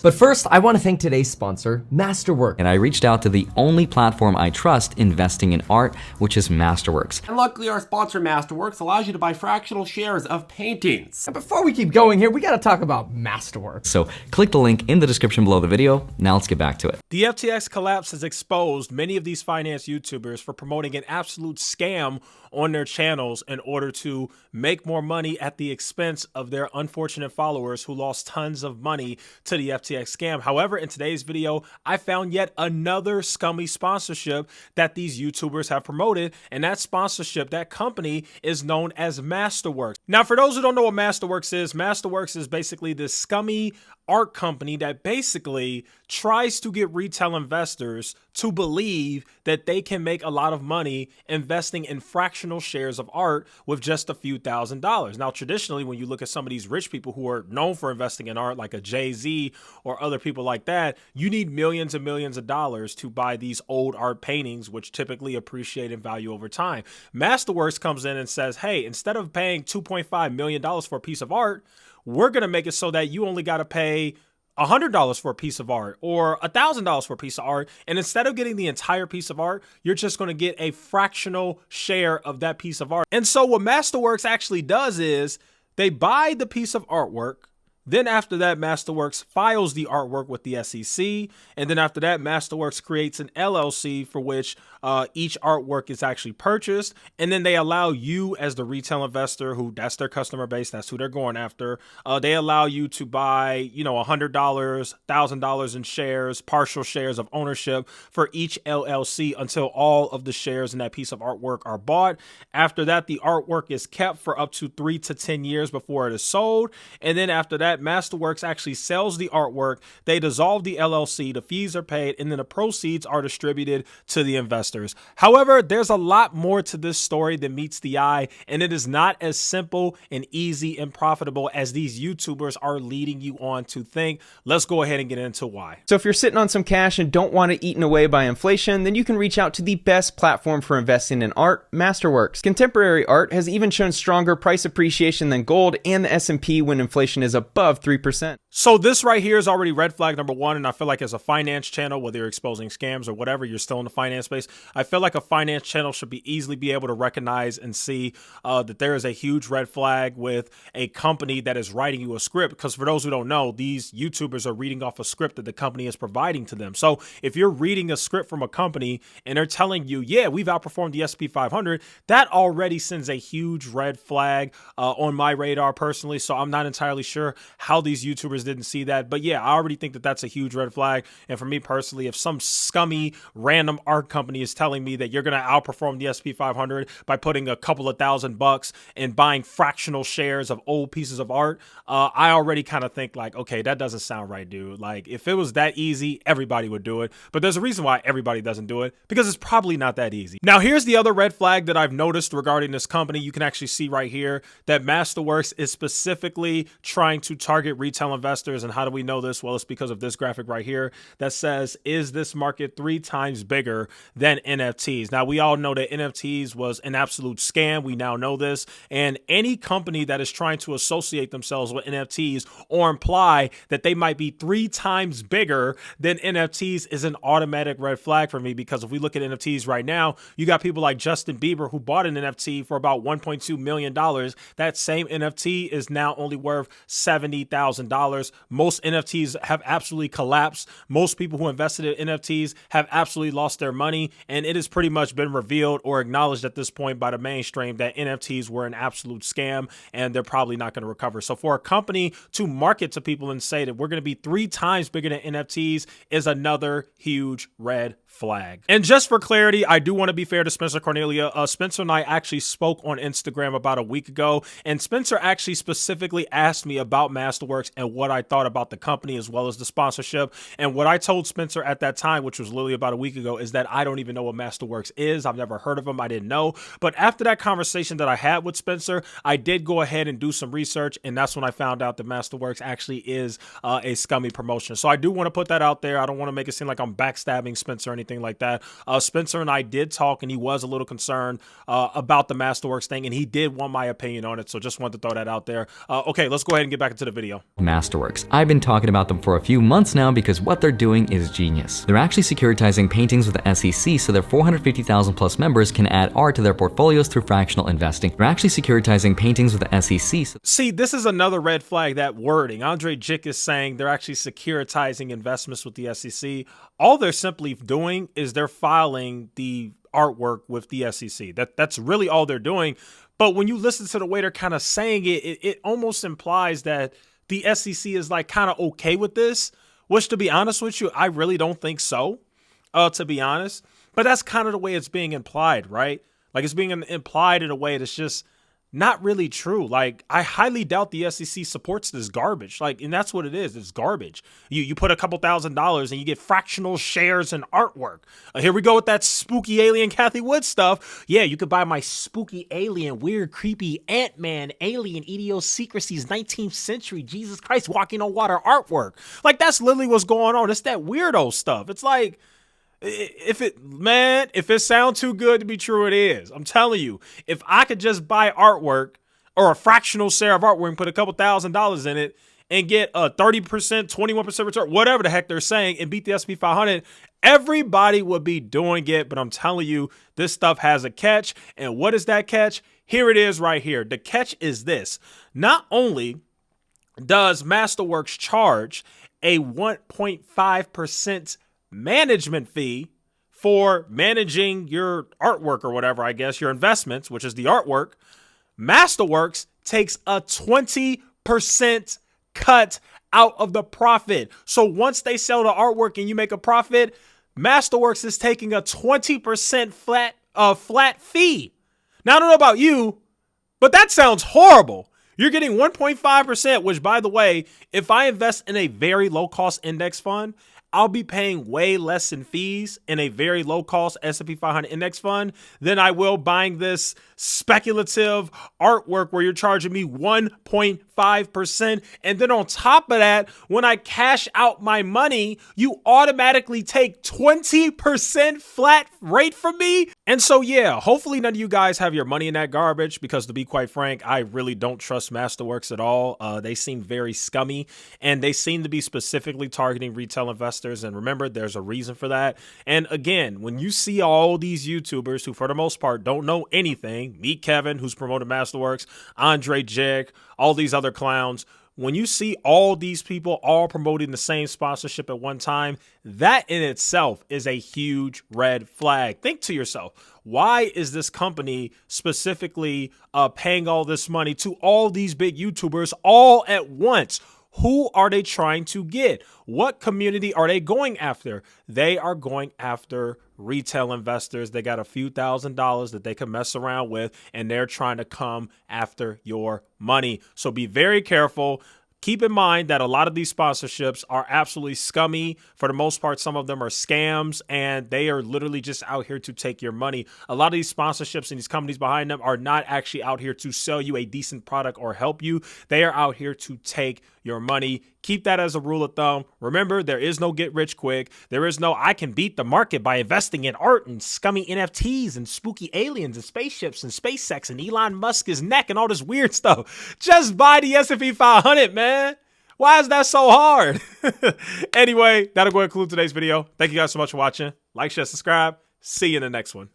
But first, I want to thank today's sponsor, Masterworks. And I reached out to the only platform I trust investing in art, which is Masterworks. And luckily our sponsor Masterworks allows you to buy fractional shares of paintings. And before we keep going here, we got to talk about Masterworks. So click the link in the description below the video. Now let's get back to it. The FTX collapse has exposed many of these finance YouTubers for promoting an absolute scam on their channels in order to make more money at the expense of their unfortunate followers who lost tons of money to the FTX scam. However, in today's video, I found yet another scummy sponsorship that these YouTubers have promoted, and that sponsorship, that company, is known as Masterworks. Now, for those who don't know what Masterworks is basically this scummy art company that basically tries to get retail investors to believe that they can make a lot of money investing in fractional shares of art with just a few $1,000s. Now, traditionally, when you look at some of these rich people who are known for investing in art, like a Jay-Z or other people like that, you need millions and millions of dollars to buy these old art paintings, which typically appreciate in value over time. Masterworks comes in and says, hey, instead of paying $2.5 million for a piece of art, we're going to make it so that you only got to pay $100 for a piece of art or $1,000 for a piece of art. And instead of getting the entire piece of art, you're just going to get a fractional share of that piece of art. And so what Masterworks actually does is they buy the piece of artwork. Then after that, Masterworks files the artwork with the SEC. And then after that, Masterworks creates an LLC for which each artwork is actually purchased. And then they allow you as the retail investor, who that's their customer base, that's who they're going after. They allow you to buy, $100, $1,000 in shares, partial shares of ownership for each LLC until all of the shares in that piece of artwork are bought. After that, the artwork is kept for up to 3 to 10 years before it is sold. And then after that, Masterworks actually sells the artwork. They dissolve the LLC, the fees are paid, and then the proceeds are distributed to the investors. However, there's a lot more to this story than meets the eye, and it is not as simple and easy and profitable as these YouTubers are leading you on to think. Let's go ahead and get into why. So if you're sitting on some cash and don't want it eaten away by inflation, then you can reach out to the best platform for investing in art, Masterworks. Contemporary art has even shown stronger price appreciation than gold and the S&P when inflation is above 3%. So this right here is already red flag number one, and I feel like as a finance channel, whether you're exposing scams or whatever, you're still in the finance space, I feel like a finance channel should easily be able to recognize and see that there is a huge red flag with a company that is writing you a script, because for those who don't know, these YouTubers are reading off a script that the company is providing to them. So if you're reading a script from a company and they're telling you, yeah, we've outperformed the S&P 500, that already sends a huge red flag on my radar personally. So I'm not entirely sure how these YouTubers didn't see that. But yeah, I already think that that's a huge red flag. And for me personally, if some scummy random art company is telling me that you're going to outperform the S&P 500 by putting a couple of $1,000 and buying fractional shares of old pieces of art, I already kind of think like, okay, that doesn't sound right, dude. Like if it was that easy, everybody would do it. But there's a reason why everybody doesn't do it, because it's probably not that easy. Now, here's the other red flag that I've noticed regarding this company. You can actually see right here that Masterworks is specifically trying to target retail investors. And how do we know this? Well, it's because of this graphic right here that says, is this market 3 times bigger than NFTs? Now, we all know that NFTs was an absolute scam. We now know this. And any company that is trying to associate themselves with NFTs or imply that they might be 3 times bigger than NFTs is an automatic red flag for me, because if we look at NFTs right now, you got people like Justin Bieber who bought an NFT for about $1.2 million. That same NFT is now only worth $70,000. Most NFTs have absolutely collapsed. Most people who invested in NFTs have absolutely lost their money. And it has pretty much been revealed or acknowledged at this point by the mainstream that NFTs were an absolute scam and they're probably not going to recover. So for a company to market to people and say that we're going to be 3 times bigger than NFTs is another huge red flag. And just for clarity, I do want to be fair to Spencer Cornelia. Spencer and I actually spoke on Instagram about a week ago, and Spencer actually specifically asked me about Masterworks and what I thought about the company as well as the sponsorship. And what I told Spencer at that time, which was literally about a week ago, is that I don't even know what Masterworks is. I've never heard of them. I didn't know. But after that conversation that I had with Spencer, I did go ahead and do some research, and that's when I found out that Masterworks actually is a scummy promotion. So I do want to put that out there. I don't want to make it seem like I'm backstabbing Spencer or anything like that. Spencer and I did talk, and he was a little concerned about the Masterworks thing, and he did want my opinion on it. So just wanted to throw that out there. Okay, let's go ahead and get back into the the video. Masterworks. I've been talking about them for a few months now because what they're doing is genius. They're actually securitizing paintings with the SEC so their 450,000 plus members can add art to their portfolios through fractional investing. They're actually securitizing paintings with the SEC. See, this is another red flag, that wording. Andrei Jikh is saying they're actually securitizing investments with the SEC. All they're simply doing is they're filing the artwork with the SEC. That's really all they're doing. But when you listen to the way they're kind of saying it, it almost implies that the SEC is like kind of okay with this, which, to be honest with you, I really don't think so, to be honest. But that's kind of the way it's being implied, right? Like, it's being implied in a way that's just not really true. Like, I highly doubt the SEC supports this garbage. Like, and that's what it is. It's garbage. You put a couple $1,000s and you get fractional shares in artwork. Here we go with that spooky alien Kathy Wood stuff. Yeah, you could buy my spooky alien, weird, creepy Ant-Man, alien, idiosyncrasies, 19th century, Jesus Christ, walking on water artwork. Like, that's literally what's going on. It's that weirdo stuff. It's like, if it sounds too good to be true, it is. I'm telling you, if I could just buy artwork or a fractional share of artwork and put a couple $1,000s in it and get a 30%, 21% return, whatever the heck they're saying, and beat the S&P 500, everybody would be doing it. But I'm telling you, this stuff has a catch. And what is that catch? Here it is right here. The catch is this. Not only does Masterworks charge a 1.5% management fee for managing your artwork or whatever, I guess, your investments, which is the artwork, Masterworks takes a 20% cut out of the profit. So once they sell the artwork and you make a profit, Masterworks is taking a 20% flat fee. Now, I don't know about you, but that sounds horrible. You're getting 1.5%, which, by the way, if I invest in a very low-cost index fund, I'll be paying way less in fees in a very low-cost S&P 500 index fund than I will buying this speculative artwork where you're charging me 1.5%. And then on top of that, when I cash out my money, you automatically take 20% flat rate from me. And so, yeah, hopefully none of you guys have your money in that garbage, because to be quite frank, I really don't trust Masterworks at all. They seem very scummy, and they seem to be specifically targeting retail investors. And remember, there's a reason for that. And again, when you see all these YouTubers who, for the most part, don't know anything, meet Kevin, who's promoted Masterworks, Andrei Jikh, all these other clowns, when you see all these people all promoting the same sponsorship at one time, that in itself is a huge red flag. Think to yourself, why is this company specifically paying all this money to all these big YouTubers all at once? Who are they trying to get? What community are they going after? They are going after retail investors. They got a few $1,000s that they can mess around with, and they're trying to come after your money. So be very careful. Keep in mind that a lot of these sponsorships are absolutely scummy. For the most part, some of them are scams, and they are literally just out here to take your money. A lot of these sponsorships and these companies behind them are not actually out here to sell you a decent product or help you. They are out here to take your money. Keep that as a rule of thumb. Remember, there is no get rich quick. There is no I can beat the market by investing in art and scummy NFTs and spooky aliens and spaceships and SpaceX and Elon Musk's neck and all this weird stuff. Just buy the S&P 500, man. Why is that so hard? Anyway, that'll go ahead and conclude today's video. Thank you guys so much for watching. Like, share, subscribe. See you in the next one.